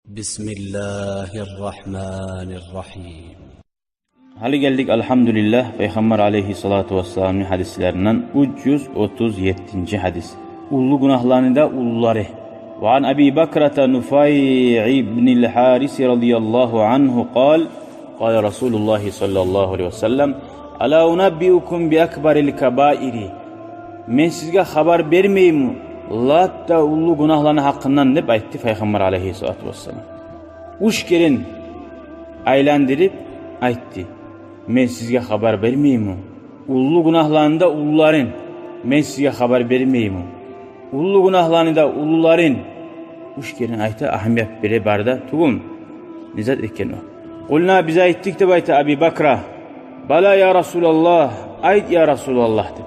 Bismillahirrahmanirrahim. Hali geldik elhamdülillah Peygamber aleyhissalatu vesselam'ın hadislerinden 337. hadis. Ullu günahlarını da ulluları. Ve an Abi Bakrata Nufay ibn al-Haris radıyallahu anhu قال Resulullah sallallahu aleyhi ve sellem Ala unabbiukum bi akbaril kabairi. Men sizge haber vermeyeyim mi? Latta ullu günahlarını hakkından ne aytti Peygamber aleyhissalatu vesselam. Uç gelin aylandırıp aytti. Men sizge haber vermeyeyim mi? Ullu günahlarında ulluların. Men sizge haber vermeyeyim mi? Ullu günahlarında ulluların. Uç gelin aytti ahmiyet biri barda tuğum. Nizat ekken o. Kulna bize ayttik de bayta Abi Bakra. Bala ya Resulallah. Ayt ya Resulallah dedi.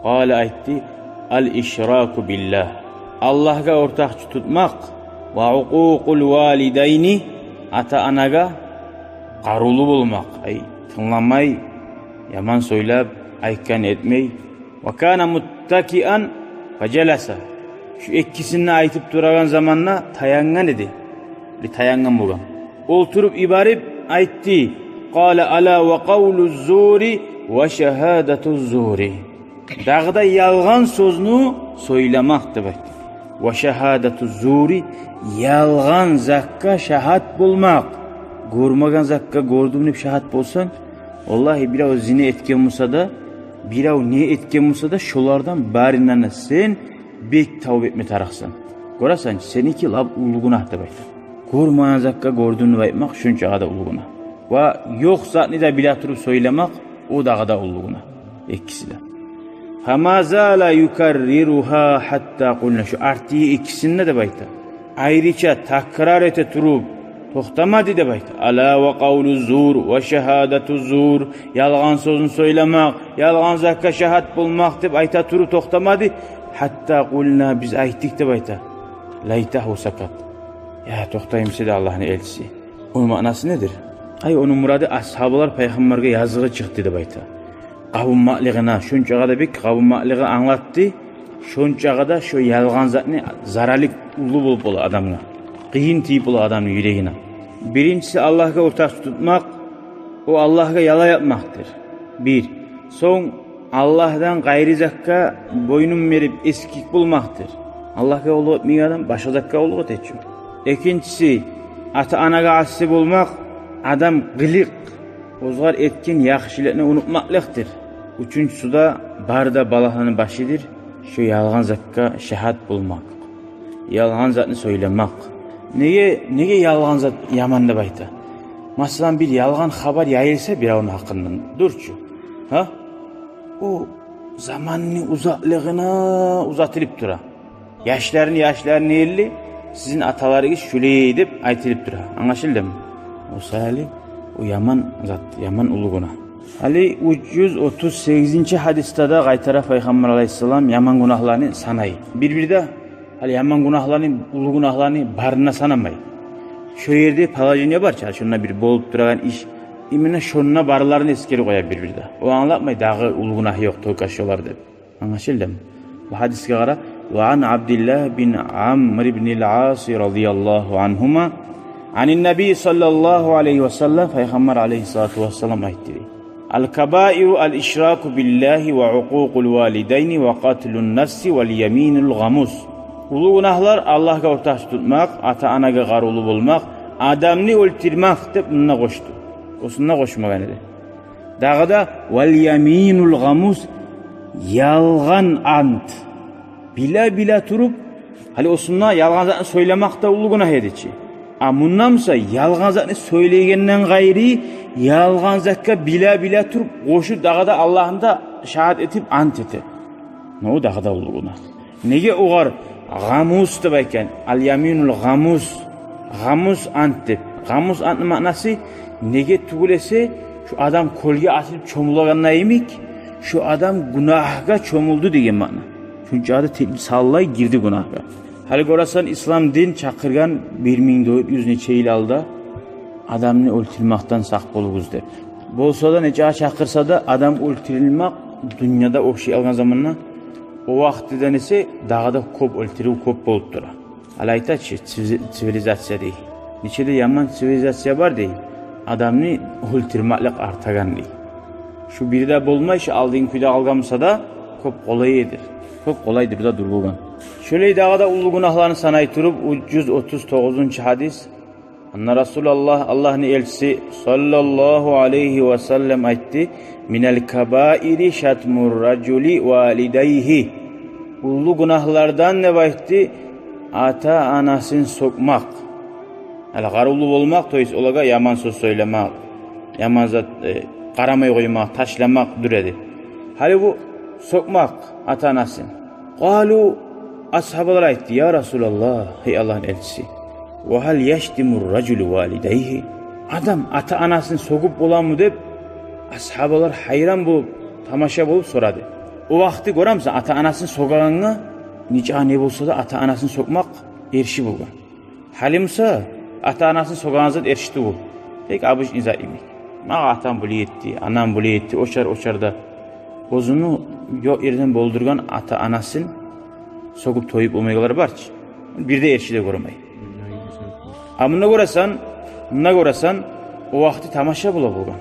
Kale aytti. Al-işraku billah. Allah'a ortakçı tutmak ve hukukul valideyni ata anaga qarulu bulmak. Ay tınlamay, yaman söylep, aykan etmey. Ve kana muttakian fecelasa. Şu ikkisini aytıp duragan zamanla tayangan idi. Bir tayangan bugan. Olturup ibarip aytti. Kale ala ve kavluz zuri ve şehadetuz zuri. Dağda yalgan sözünü söylemek demek. Ve şehadetu zuri yalgan zakka şahat bulmak. Görmegen zakka gördüğün hep şahat bolsan, vallahi biraz zine etken olsa da, biraz ne etken olsa da şolardan barinden sen bek tavbe etme tarafsan. Görürsen seninki lab ulu günah demek. Görmegen zakka gördüğünü baytmak şunca da ulu günah. Ve yoksa ne de bila turup söylemek o da ulu günah. İkisi de. فَمَا زَالَ يُكَرِّرُهَا حَتَّى قُلْنَا. Şu artiyi ikisinde de bayta. Ayrıca takrar ete turup toxtamadı de bayta. Ala ve kavlu zur ve şehadetu zur. Yalgan sözün söylemek, yalgan zakka şahat bulmak de ayta turup toxtamadı. Hatta qulna biz ayttik de bayta. Laytahu sakat. Ya toxtayımsa da Allah'ın elçisi. Onun manası nedir? Ay onun muradı ashablar peygamberge yazığı çıktı de bayta. Kavunmaklıqına, şunçağa da bir kavunmaklığı anlattı. Şunçağa da şu yalgan zatını zararlık ulu bulup ola adamına. Kıyın tiyip ola adamın yüreğine. Birincisi Allah'a ortak tutmak, o Allah'a yala yapmaktır. Bir. Son Allah'tan gayri zakka boynun verip eskik bulmaktır. Allah'a olu etmeyen adam başka zakka olu etçim. İkincisi ata anaga assi bulmak, adam gılık, ozgar etken yaxşilikni unutmaklıktır. Üçüncüsü de barda balahlanın başıdır. Şu yalgan zakka şehat bulmak. Yalgan zatını söylemek. Neye yalgan zat yamandı bayta? Mesela bir yalgan haber yayılsa bir onun hakkından. Durçu. Ha? O zamanını uzaklığına uzatılıp dura. Yaşlarını elli sizin atalarınız şöyle edip aytılıp dura. Anlaşıldı mı? O sahili o yaman zat, yaman ulu günah. Ali 338. hadiste de gaytara Peygamber aleyhisselam yaman günahlarını sanayı. Bir de Ali yaman günahlarını, ulu günahlarını barına sanamayı. Şu yerde palacın var ya, şununla bir bolup duran iş. İmine şununla barlarını eskeri koyar bir de. O anlatmayı dağı ulu günah yok, toykaşıyorlar dedi. Anlaşıldı mı? Bu hadise gara ve an Abdullah bin Amr ibn al-As radıyallahu anhuma Anin Nebi sallallahu aleyhi ve sellem Peygamber aleyhissalatu vesselam aytti. El-kabairu el-işraku billahi ve hukukul valideyni ve katlun nefsi vel yeminul gamus. Ulu günahlar Allah'a ortak tutmak, ata anaga qarulu bulmak, adamni öldürmek de bununla koştu. Osununla koşmak dedi. Dağda vel yeminul gamus yalgan ant. Bila turup hali osununla yalgan söylemek de ulu günah edici. Amunamsa yalgan zatını söyleyenden gayri yalgan zakka bila turup koşu dağda Allah'ın da şahit etip ant eti. Ne o dağda olduğuna. Nege oğar gamus da bayken al yaminul gamus ant dep. Gamus antın manası nege tugulese şu adam kolge atılıp çomulağanına emik şu adam günahga çomuldu diye mana. Çünkü adı sallay girdi günahga. Hali görürsen İslam din çakırgan 1400 neçe yıl aldı adamını öldürmekten sak boluguz dep. Bolsa da neçe çakırsa da adam öldürülmek dünyada o şey algan zamanla o vaxtida ise dağda köp öldürüp köp bolup dura. Alayta çivilizasiya değil. Neçede yaman sivilizasiya var dey. Adamni ultirmaqlıq artagan dey. Şu biri de bolma işi aldığın küde algamsa da köp kolay edir. Köp kolaydır da durulgan. Şöyle dağda ulu günahlarını sanay turup 339. hadis. Anna Resulullah Allah'ın elçisi sallallahu aleyhi ve sellem aytti. Minel kabairi şatmur raculi valideyhi. Ulu günahlardan ne baytti? Ata anasını sokmak. Hala garulu olmak toyis olaga yaman söz söylemek. Yaman zat qaramay koymak, taşlamak düredi. Hali bu sokmak ata anasını. Qalu ashabalar aytti ya Resulallah hey Allah'ın elçisi. Ve hal yeştimur raculu valideyhi. Adam ata anasını sokup olan mı deyip ashabalar hayran bulup tamaşa bulup soradı. O vakti göramsan ata anasını sokanına nice ne bulsa da ata anasını sokmak erişi bulgan. Halimsa ata anasını sokanınızda erişti bu. Tek abış izah emek. Mağa atam bunu etti, anam bunu etti, oçarda. Ozunu yok yerden boldurgan ata anasını sokup toyup olmayalar var ki. Bir de erişi de görmeyi. Amına göresan o vakti tamaşa bula bulgan.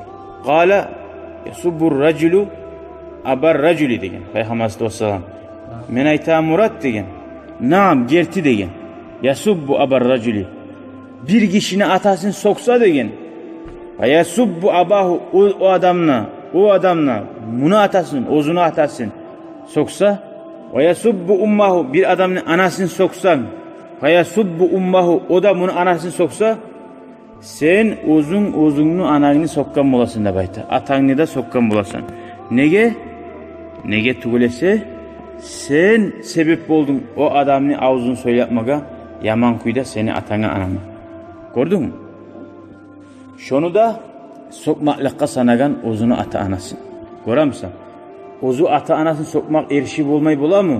Qala yasubbur raculu abar raculi degen. Peygamber sallallahu men ayta murat degen. Naam gerti degen. Yasubbu abar raculi. Bir kişinin atasını soksa degen. Yasubbu abahu o adamla bunu atasın, ozunu atasın soksa. Yasubbu ummahu bir adamın anasını soksan. Yasubbu ummahu o da bunu anasını soksa. Sen uzunlu ananı sokkan bulasın da bayta. Atanını da sokkan bulasın. Nege tugulese sen sebep oldun o adamın ağzını söyleyapmaga yaman kuyda seni atana anana. Gördün mü? Şunu da sokmaklıkka sanagan ozunu ata anasın. Görür müsün? Ozu ata anasını sokmak erişi olmayı bula mı?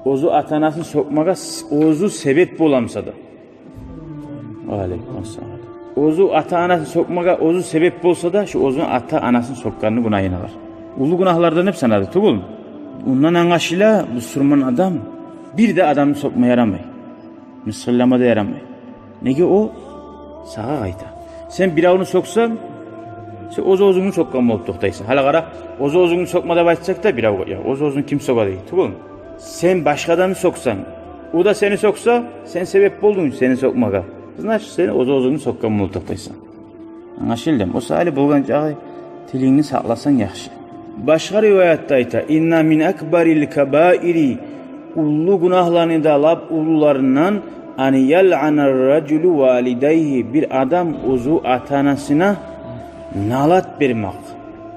Ozu ata anasını sokmaga ozu sebep bulamsa da. Aleykümselam. Ozu ata anasını sokmaga ozu sebep bolsa da şu ozun ata anasını sokkanını günahına var. Ulu günahlardan hep sanadı tugul. Ondan anlaşıyla Müslüman adam bir de adamı sokmaya yaramay. Müslümada yaramay. Nege o sağa kayta. Sen bir avını soksan sen ozunu sokkan bolup toktaysın. Hala qara ozunu sokmada başlayacak da bir av ya ozunu kim sokadı tugul. Sen başka adamı soksan o da seni soksa sen sebep boldun seni sokmaga. Значит, sen ozunu sokkan bolup toktaysın. Anlaşıldı. O sali bulgan çağı tilini saklasan yaxşı. Başka rivayette ayta inna min akbaril kabairi ullu günahlarını da lab ullarından an yal'anar raculu valideyhi bir adam uzu atanasına nalat vermek.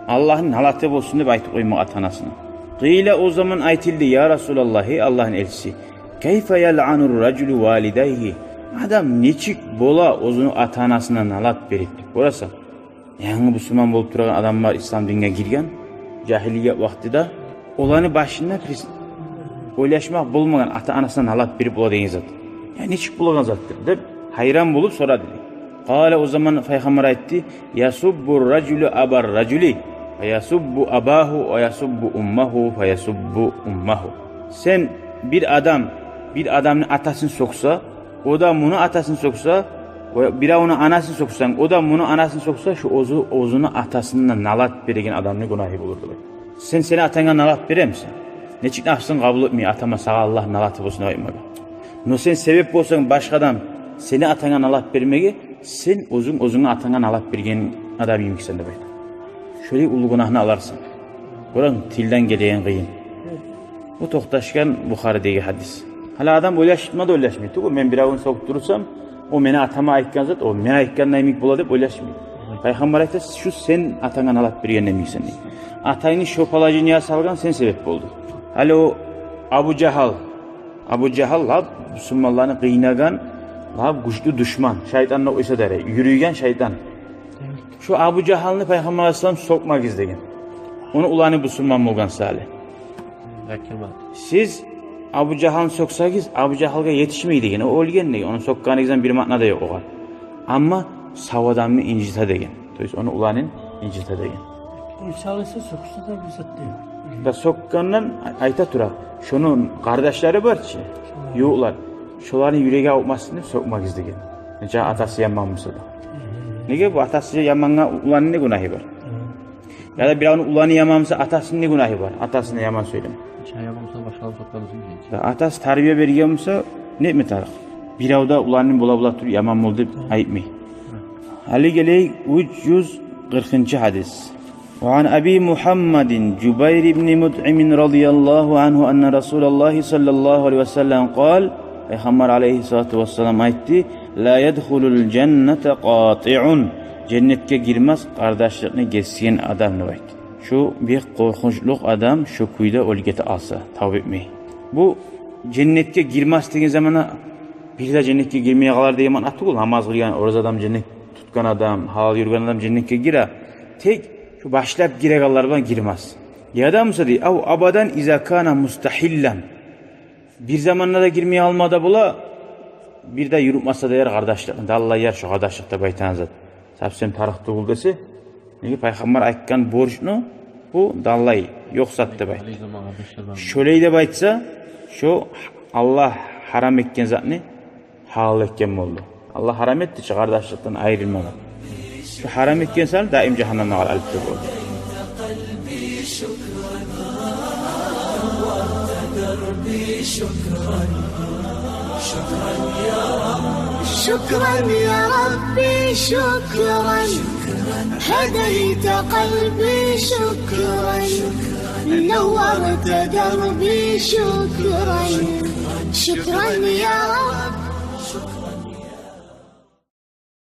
Allah'ın nalatı olsun diye aytıp koyma atanasına. Qile o zaman aytildi ya Resulallah Allah'ın elçisi. Keyfe yal'anur raculu valideyhi. Adam neçik bola ozunu atanasına nalat verip. Orası. Yani Müslüman bolup duran adam var İslam dinine girgen. Cahiliye vaktida olanı başına oylaşmak bulmagan ata anasına nalat verip ola deyin zat. Yani neçik bulagan zattır deyip hayran bulup soradı. Kale o zaman Peygamber aytti. Yasubbur raculu abar raculi. Yasubbu abahu ve yasubbu ummahu ve yasubbu ummahu. Sen bir adamın atasını soksa o da bunu atasını soksa bir onu anasını soksan o da bunu anasını soksa şu ozunu atasından nalat beregen adamın günahı bulurdu. Sen atana nalat verir misin? Neçik nafsın kabul etmiyor atama sağa Allah nalatı olsun aymaga. No sen sebep olsan başkadan seni atana nalat vermege sen ozunu atana nalat bergen adam yiyim ki sen de böyle. Şöyle ulu günahını alarsın. Buran tilden geleyen kıyın. Bu toktaşkan Bukhari'deki hadis. Hala adam oylaşmadı oylaşmıyor. Ben bir avını sokup durursam o meni atama aytkan zat, o meni aytkandan emik bola dep oylaşmıyor. Peygamber aytsa şu sen atana nalat bergen emiksen deydi. Atayını şopalacı niye salgan sen sebep oldu. Hala o Abu Cehal la Müslümanlarını kıynagan la güçlü düşman. Şeytanla oysa dere. Yürüyen şeytan. Şu Abu Cehal'ını Peygamber Aleyhisselam sokmak izlegen. Onu ulanı Müslüman bolgan salih. Siz Abu Cehal'ını soksanız Abu Cehal'ga yetişmeyi degen. O ölgen degen. Onu sokkanınızdan bir makna da yok o. Ama savadamını incite degen. Onu ulanın incite degen. İnşallah soksa da bir zat değil. Da sokkandan ayta tura. Şunun kardeşleri var ki. Yo'qlar. Şolarning yuragi olmasını sokmak izlegen. Necha atası yaman bolsa da. Nega bu atası yamanga ulanın ne günahı var? Ya da birovning ulanı yamansa atasının ne günahı var? Atasını yaman söyleme. Çaya bolsa başka soklarısın deydi. Atası tarbiya bergen bolsa ne mi tarix? Birovda ulanın bola turib yaman boldu deb aytmay. Hali geley 340 hadis. وعن أبي محمد جبير بن مطعم رضي الله عنه أن رسول الله صلى الله عليه وسلم قال Peygamber aleyhissalatu vesselam aytti la yedhulul cennete qati'un cennetke girmez kardeşlikni kesken adam ne aytdi. Şu bir korkunçlu adam şu kuyda o'lgata alsa tavba etmey. Bu cennetke girmez degan zamana bir de cennetke girmeye qalar degan ma'no atı ol. Namaz qilgan, ro'za adam cennet tutgan adam, halal yurgan adam cennetke gira. Tek şu başlap gireganlar bilan girmez. Ya da mısa dey, av abadan iza kana mustahillan. Bir zamanlarda girmeye almada bula bir de yürütmasa da yer kardeşlik. Allah yer şu kardeşlikte baytan zat. Sapsem tarixte bul dese, nega Peygamber aytgan borçnu bu dallay yok sattı bay. Şöyle de baytsa, şu Allah haram etken zatni halal etken oldu. Allah haram etti ki kardeşlikten ayrılmalı. Şu haram etken sal daim cehenneme kal alip oldu. شكرا يا ربي شكرا هديت قلبي شكرا نورت دربي شكرا شكرا يا رب